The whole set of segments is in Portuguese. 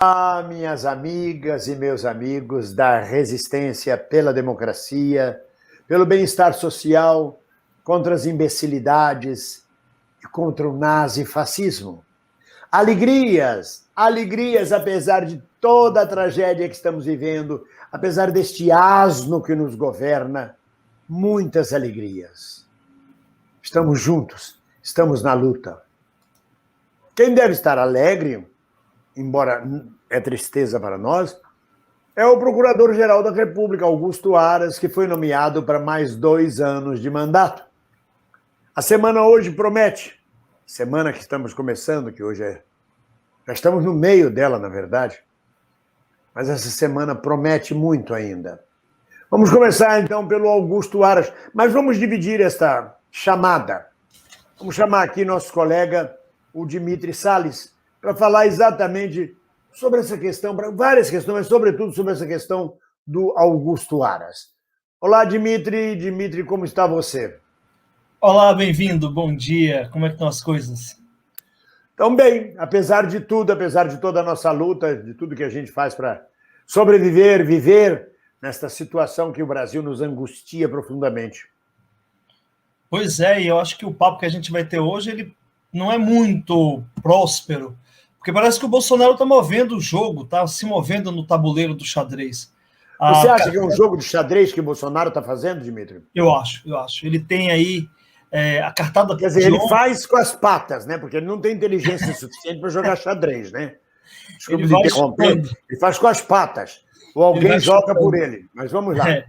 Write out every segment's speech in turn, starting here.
Olá, minhas amigas e meus amigos da resistência pela democracia, pelo bem-estar social, contra as imbecilidades e contra o nazifascismo. Alegrias, alegrias, apesar de toda a tragédia que estamos vivendo, apesar deste asno que nos governa, muitas alegrias. Estamos juntos, estamos na luta. Quem deve estar alegre, embora é tristeza para nós, é o Procurador-Geral da República, Augusto Aras, que foi nomeado para mais 2 anos de mandato. A semana hoje promete, semana que estamos começando, que hoje já estamos no meio dela, na verdade, mas essa semana promete muito ainda. Vamos começar, então, pelo Augusto Aras, mas vamos dividir esta chamada. Vamos chamar aqui nosso colega, o Dimitri Salles, para falar exatamente sobre essa questão, várias questões, mas sobretudo sobre essa questão do Augusto Aras. Olá, Dimitri. Dimitri, como está você? Olá, bem-vindo, bom dia. Como é que estão as coisas? Estão bem, apesar de tudo, apesar de toda a nossa luta, de tudo que a gente faz para sobreviver, viver nesta situação que o Brasil nos angustia profundamente. Pois é, e eu acho que o papo que a gente vai ter hoje, ele não é muito próspero, porque parece que o Bolsonaro está movendo o jogo, está se movendo no tabuleiro do xadrez. Você acha que é um jogo de xadrez que o Bolsonaro está fazendo, Dimitri? Eu acho. Ele tem aí a cartada... Quer dizer, ele faz com as patas, né? Porque ele não tem inteligência suficiente para jogar xadrez, né? Desculpe me interromper. Ele faz com as patas. Ou alguém joga por ele. Mas vamos lá.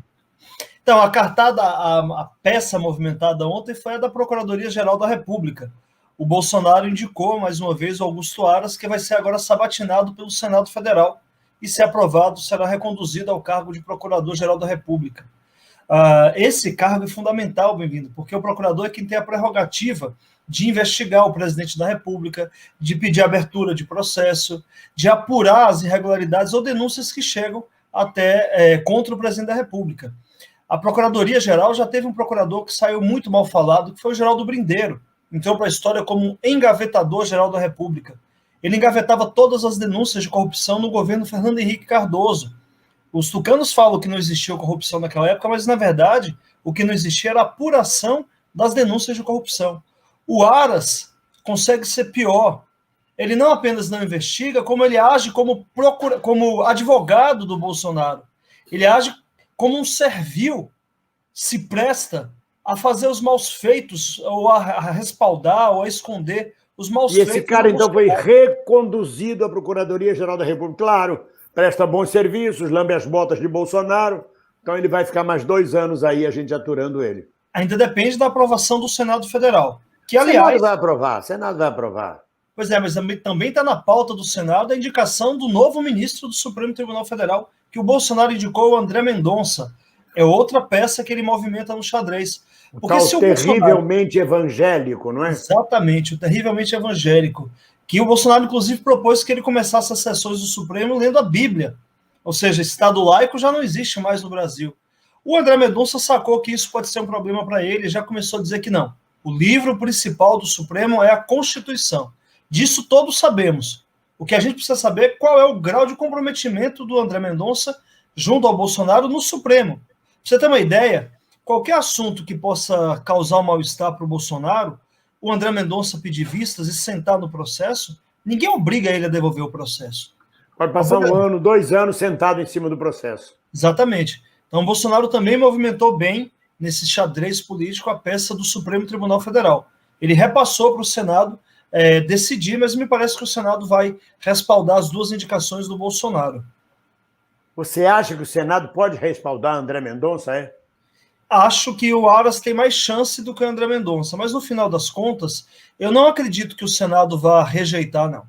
Então, a cartada, a peça movimentada ontem foi a da Procuradoria-Geral da República. O Bolsonaro indicou, mais uma vez, o Augusto Aras, que vai ser agora sabatinado pelo Senado Federal e, se aprovado, será reconduzido ao cargo de Procurador-Geral da República. Esse cargo é fundamental, bem-vindo, porque o procurador é quem tem a prerrogativa de investigar o presidente da República, de pedir abertura de processo, de apurar as irregularidades ou denúncias que chegam até contra o presidente da República. A Procuradoria-Geral já teve um procurador que saiu muito mal falado, que foi o Geraldo Brindeiro. Entrou para a história como um engavetador-geral da República. Ele engavetava todas as denúncias de corrupção no governo Fernando Henrique Cardoso. Os tucanos falam que não existia corrupção naquela época, mas, na verdade, o que não existia era a apuração das denúncias de corrupção. O Aras consegue ser pior. Ele não apenas não investiga, como ele age como advogado do Bolsonaro. Ele age como um servil, se presta a fazer os maus feitos, ou a respaldar, ou a esconder os maus feitos. E esse cara, então, foi reconduzido à Procuradoria-Geral da República. Claro, presta bons serviços, lambe as botas de Bolsonaro, então ele vai ficar mais 2 anos aí, a gente aturando ele. Ainda depende da aprovação do Senado Federal. Que, aliás, Senado vai aprovar. Pois é, mas também está na pauta do Senado a indicação do novo ministro do Supremo Tribunal Federal, que o Bolsonaro indicou, o André Mendonça. É outra peça que ele movimenta no xadrez. Porque se o terrivelmente evangélico, não é? Exatamente, o terrivelmente evangélico. Que o Bolsonaro, inclusive, propôs que ele começasse as sessões do Supremo lendo a Bíblia. Ou seja, Estado laico já não existe mais no Brasil. O André Mendonça sacou que isso pode ser um problema para ele e já começou a dizer que não. O livro principal do Supremo é a Constituição. Disso todos sabemos. O que a gente precisa saber é qual é o grau de comprometimento do André Mendonça junto ao Bolsonaro no Supremo. Pra você ter uma ideia, qualquer assunto que possa causar um mal-estar para o Bolsonaro, o André Mendonça pedir vistas e sentar no processo, ninguém obriga ele a devolver o processo. Pode passar 1 ano, 2 anos sentado em cima do processo. Exatamente. Então, o Bolsonaro também movimentou bem, nesse xadrez político, a peça do Supremo Tribunal Federal. Ele repassou para o Senado decidir, mas me parece que o Senado vai respaldar as 2 indicações do Bolsonaro. Você acha que o Senado pode respaldar André Mendonça, é? Acho que o Aras tem mais chance do que o André Mendonça, mas no final das contas, eu não acredito que o Senado vá rejeitar, não.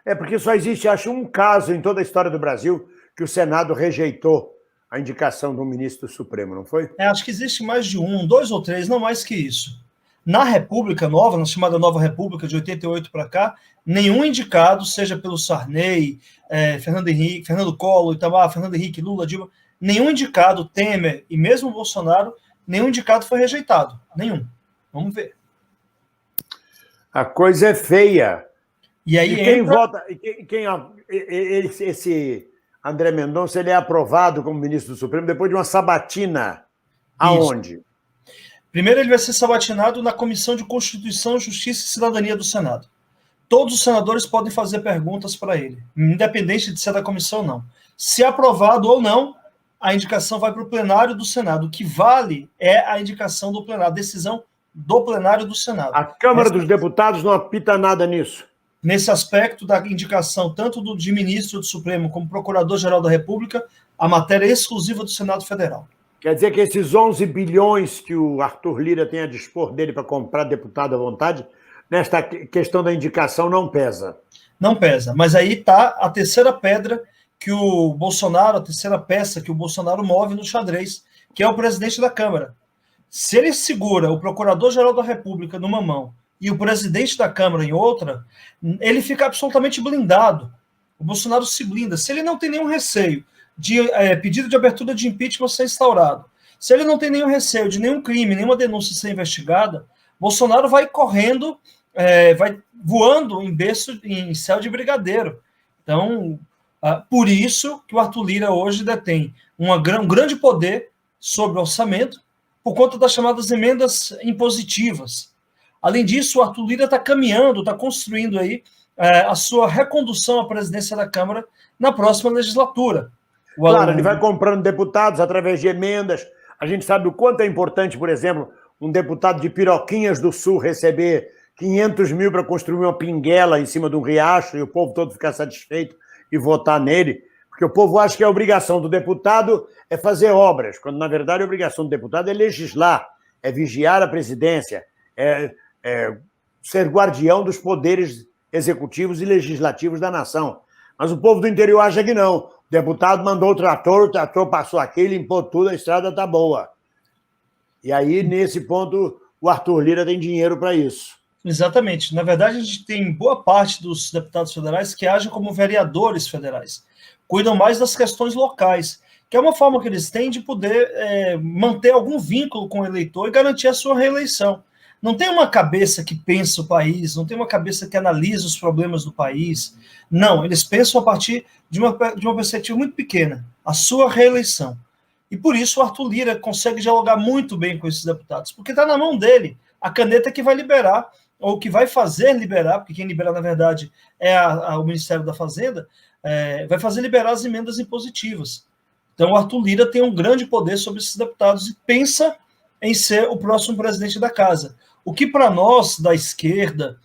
É porque só existe, acho, um caso em toda a história do Brasil que o Senado rejeitou a indicação do ministro do Supremo, não foi? Acho que existe mais de 1, 2 ou 3, não mais que isso. Na República Nova, na chamada Nova República de 88 para cá, nenhum indicado, seja pelo Sarney, Fernando Henrique, Fernando Collor, Itamar, Fernando Henrique, Lula, Dilma, nenhum indicado, Temer e mesmo Bolsonaro, nenhum indicado foi rejeitado. Nenhum. Vamos ver. A coisa é feia. E aí quem vota, esse André Mendonça, ele é aprovado como ministro do Supremo depois de uma sabatina. Aonde? Isso. Primeiro, ele vai ser sabatinado na Comissão de Constituição, Justiça e Cidadania do Senado. Todos os senadores podem fazer perguntas para ele, independente de ser da comissão ou não. Se aprovado ou não, a indicação vai para o plenário do Senado. O que vale é a indicação do plenário, a decisão do plenário do Senado. A Câmara dos Deputados não apita nada nisso. Nesse aspecto da indicação, tanto de ministro do Supremo como Procurador-Geral da República, a matéria é exclusiva do Senado Federal. Quer dizer que esses 11 bilhões que o Arthur Lira tem a dispor dele para comprar deputado à vontade, nesta questão da indicação não pesa. Não pesa, mas aí está a terceira pedra que o Bolsonaro, a terceira peça que o Bolsonaro move no xadrez, que é o presidente da Câmara. Se ele segura o Procurador-Geral da República numa mão e o presidente da Câmara em outra, ele fica absolutamente blindado. O Bolsonaro se blinda. Se ele não tem nenhum receio de pedido de abertura de impeachment ser instaurado, se ele não tem nenhum receio de nenhum crime, nenhuma denúncia ser investigada, Bolsonaro vai correndo, vai voando em berço, em céu de brigadeiro. Então, por isso que o Arthur Lira hoje detém um grande poder sobre o orçamento, por conta das chamadas emendas impositivas. Além disso, o Arthur Lira está caminhando, está construindo aí a sua recondução à presidência da Câmara na próxima legislatura. Claro, ele vai comprando deputados através de emendas. A gente sabe o quanto é importante, por exemplo, um deputado de Piroquinhas do Sul receber 500 mil para construir uma pinguela em cima de um riacho e o povo todo ficar satisfeito e votar nele, porque o povo acha que a obrigação do deputado é fazer obras, quando, na verdade, a obrigação do deputado é legislar, é vigiar a presidência, é ser guardião dos poderes executivos e legislativos da nação. Mas o povo do interior acha que não. O deputado mandou o trator passou aqui, limpou tudo, a estrada está boa. E aí, nesse ponto, o Arthur Lira tem dinheiro para isso. Exatamente. Na verdade, a gente tem boa parte dos deputados federais que agem como vereadores federais. Cuidam mais das questões locais, que é uma forma que eles têm de poder manter algum vínculo com o eleitor e garantir a sua reeleição. Não tem uma cabeça que pensa o país, não tem uma cabeça que analisa os problemas do país. Não, eles pensam a partir de uma perspectiva muito pequena, a sua reeleição. E por isso o Arthur Lira consegue dialogar muito bem com esses deputados, porque está na mão dele a caneta que vai liberar, ou que vai fazer liberar, porque quem libera, na verdade, é o Ministério da Fazenda, vai fazer liberar as emendas impositivas. Então o Arthur Lira tem um grande poder sobre esses deputados e pensa em ser o próximo presidente da casa. O que para nós, da esquerda,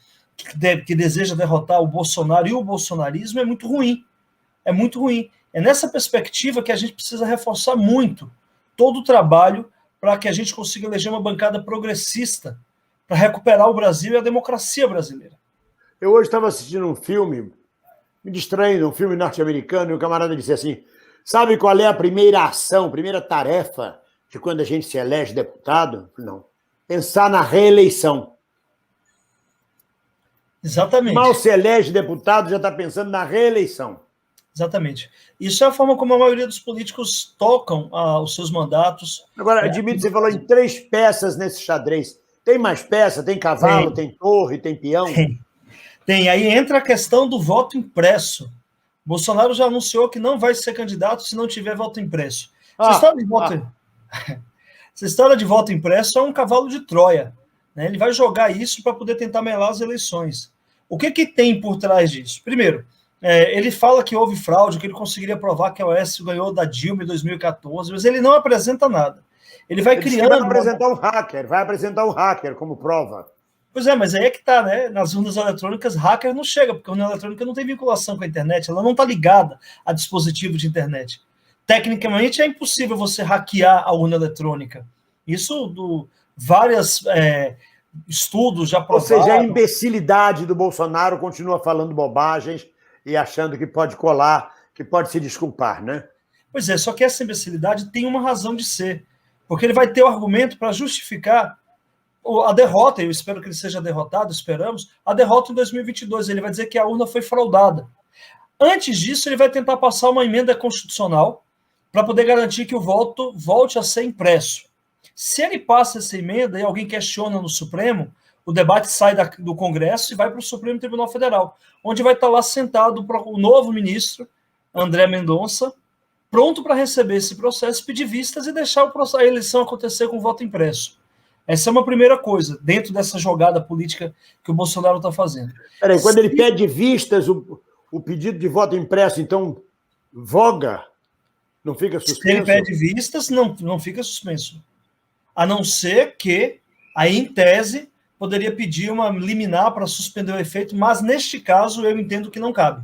que deseja derrotar o Bolsonaro e o bolsonarismo, é muito ruim. É muito ruim. É nessa perspectiva que a gente precisa reforçar muito todo o trabalho para que a gente consiga eleger uma bancada progressista para recuperar o Brasil e a democracia brasileira. Eu hoje estava assistindo um filme, me distraindo, um filme norte-americano, e o camarada disse assim, sabe qual é a primeira ação, a primeira tarefa de quando a gente se elege deputado? Não. Pensar na reeleição. Exatamente. Mal se elege deputado, já está pensando na reeleição. Exatamente. Isso é a forma como a maioria dos políticos tocam os seus mandatos. Agora, Dmitry, você falou em 3 peças nesse xadrez. Tem mais peça? Tem cavalo, tem torre, tem peão? Tem. Aí entra a questão do voto impresso. Bolsonaro já anunciou que não vai ser candidato se não tiver voto impresso. Essa história de voto impresso é um cavalo de Troia. Né? Ele vai jogar isso para poder tentar melar as eleições. O que tem por trás disso? Primeiro, ele fala que houve fraude, que ele conseguiria provar que a Oécio ganhou da Dilma em 2014, mas ele não apresenta nada. Ele vai criando... Vai apresentar um hacker como prova. Pois é, mas aí é que tá, né? Nas urnas eletrônicas, hacker não chega, porque a urna eletrônica não tem vinculação com a internet, ela não está ligada a dispositivo de internet. Tecnicamente, é impossível você hackear a urna eletrônica. Isso, vários estudos já provaram. Ou seja, a imbecilidade do Bolsonaro continua falando bobagens e achando que pode colar, que pode se desculpar, né? Pois é, só que essa imbecilidade tem uma razão de ser, porque ele vai ter o argumento para justificar a derrota, eu espero que ele seja derrotado, esperamos, a derrota em 2022. Ele vai dizer que a urna foi fraudada. Antes disso, ele vai tentar passar uma emenda constitucional para poder garantir que o voto volte a ser impresso. Se ele passa essa emenda e alguém questiona no Supremo, O debate sai do Congresso e vai para o Supremo Tribunal Federal, onde vai estar lá sentado o novo ministro, André Mendonça, pronto para receber esse processo, pedir vistas e deixar a eleição acontecer com voto impresso. Essa é uma primeira coisa, dentro dessa jogada política que o Bolsonaro está fazendo. Peraí, quando ele pede vistas, o pedido de voto impresso, então, voga? Não fica suspenso? Se ele pede vistas, não fica suspenso. A não ser que, aí em tese, poderia pedir uma liminar para suspender o efeito, mas neste caso eu entendo que não cabe.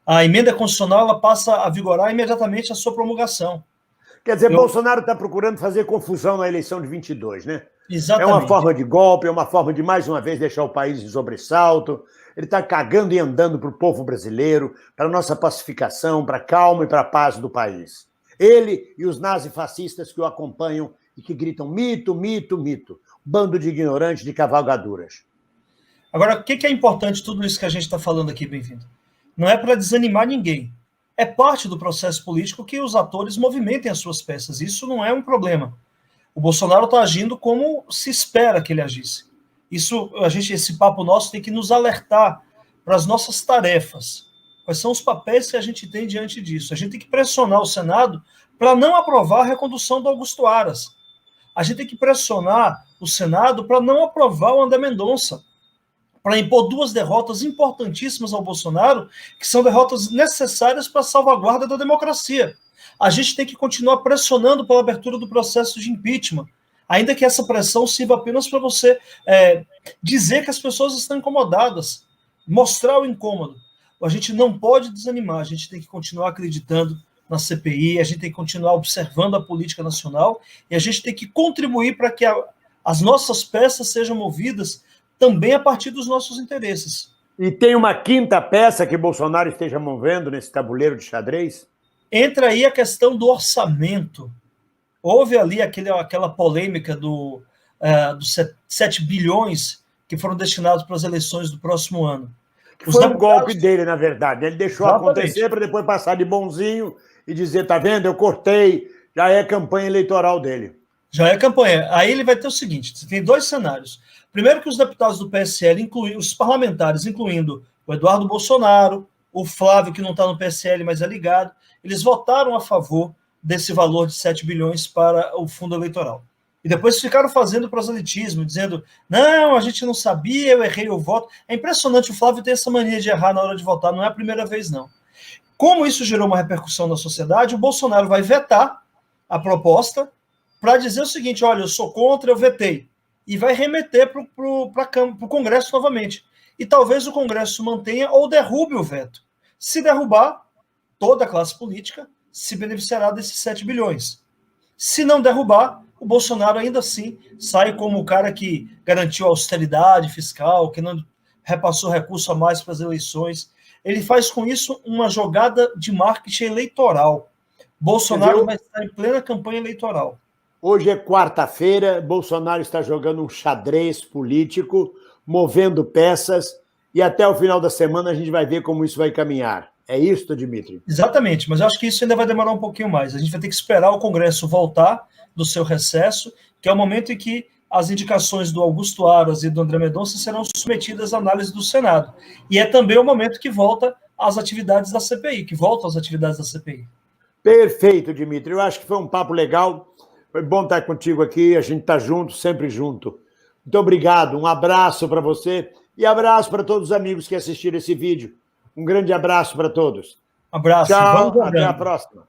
A emenda constitucional ela passa a vigorar imediatamente a sua promulgação. Quer dizer, Bolsonaro está procurando fazer confusão na eleição de 22, né? Exatamente. É uma forma de golpe, é uma forma de, mais uma vez, deixar o país em sobressalto. Ele está cagando e andando para o povo brasileiro, para a nossa pacificação, para a calma e para a paz do país. Ele e os nazifascistas que o acompanham e que gritam mito, mito, mito. Bando de ignorantes, de cavalgaduras. Agora, o que é importante tudo isso que a gente está falando aqui, bem-vindo? Não é para desanimar ninguém. É parte do processo político que os atores movimentem as suas peças. Isso não é um problema. O Bolsonaro está agindo como se espera que ele agisse. Esse papo nosso tem que nos alertar para as nossas tarefas. Quais são os papéis que a gente tem diante disso? A gente tem que pressionar o Senado para não aprovar a recondução do Augusto Aras. A gente tem que pressionar o Senado para não aprovar o André Mendonça, para impor duas derrotas importantíssimas ao Bolsonaro, que são derrotas necessárias para a salvaguarda da democracia. A gente tem que continuar pressionando pela abertura do processo de impeachment, ainda que essa pressão sirva apenas para você dizer que as pessoas estão incomodadas, mostrar o incômodo. A gente não pode desanimar, a gente tem que continuar acreditando na CPI, a gente tem que continuar observando a política nacional e a gente tem que contribuir para que as nossas peças sejam movidas também a partir dos nossos interesses. E tem uma quinta peça que Bolsonaro esteja movendo nesse tabuleiro de xadrez? Entra aí a questão do orçamento. Houve ali aquela polêmica dos 7 bilhões que foram destinados para as eleições do próximo ano. Foi um golpe dele, na verdade. Ele deixou acontecer para depois passar de bonzinho e dizer, tá vendo, eu cortei, já é campanha eleitoral dele. Já é campanha. Aí ele vai ter o seguinte, você tem dois cenários. Primeiro que os deputados do PSL, os parlamentares, incluindo o Eduardo Bolsonaro, o Flávio, que não está no PSL, mas é ligado, eles votaram a favor desse valor de 7 bilhões para o fundo eleitoral. E depois ficaram fazendo proselitismo, dizendo, não, a gente não sabia, eu errei o voto. É impressionante, o Flávio tem essa mania de errar na hora de votar, não é a primeira vez, não. Como isso gerou uma repercussão na sociedade, o Bolsonaro vai vetar a proposta para dizer o seguinte, olha, eu sou contra, eu vetei. E vai remeter para o Congresso novamente. E talvez o Congresso mantenha ou derrube o veto. Se derrubar, toda a classe política se beneficiará desses 7 bilhões. Se não derrubar, o Bolsonaro ainda assim sai como o cara que garantiu a austeridade fiscal, que não repassou recurso a mais para as eleições. Ele faz com isso uma jogada de marketing eleitoral. Bolsonaro vai estar em plena campanha eleitoral. Hoje é quarta-feira, Bolsonaro está jogando um xadrez político, movendo peças, e até o final da semana a gente vai ver como isso vai caminhar. É isso, Dmitry? Exatamente, mas eu acho que isso ainda vai demorar um pouquinho mais. A gente vai ter que esperar o Congresso voltar do seu recesso, que é o momento em que as indicações do Augusto Aras e do André Mendonça serão submetidas à análise do Senado. E é também o momento que volta às atividades da CPI, Perfeito, Dmitry. Eu acho que foi um papo legal. Foi bom estar contigo aqui. A gente está junto, sempre junto. Muito obrigado. Um abraço para você e abraço para todos os amigos que assistiram esse vídeo. Um grande abraço para todos. Abraço. Tchau, até a próxima.